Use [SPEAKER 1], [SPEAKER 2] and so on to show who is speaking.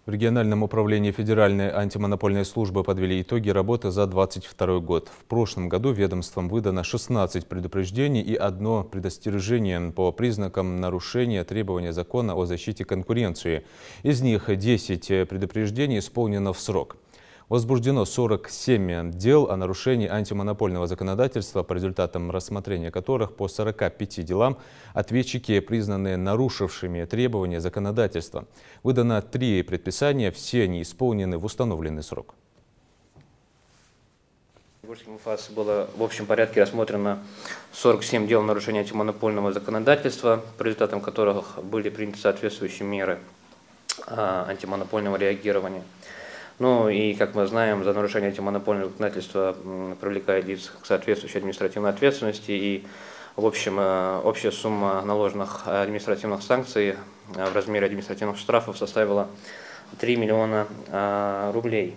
[SPEAKER 1] В региональном управлении Федеральной антимонопольной службы подвели итоги работы за 2022 год. В прошлом году ведомством выдано 16 предупреждений и одно предостережение по признакам нарушения требования закона о защите конкуренции. Из них 10 предупреждений исполнено в срок. Возбуждено 47 дел о нарушении антимонопольного законодательства, по результатам рассмотрения которых по 45 делам ответчики признаны нарушившими требования законодательства. Выдано 3 предписания, все они исполнены в установленный срок.
[SPEAKER 2] В Волжском МФАС было в общем порядке рассмотрено 47 дел нарушения антимонопольного законодательства, по результатам которых были приняты соответствующие меры антимонопольного реагирования. Ну и, как мы знаем, за нарушение антимонопольного законодательства привлекает лиц к соответствующей административной ответственности. И, в общем, общая сумма наложенных административных санкций в размере административных штрафов составила 3 миллиона рублей.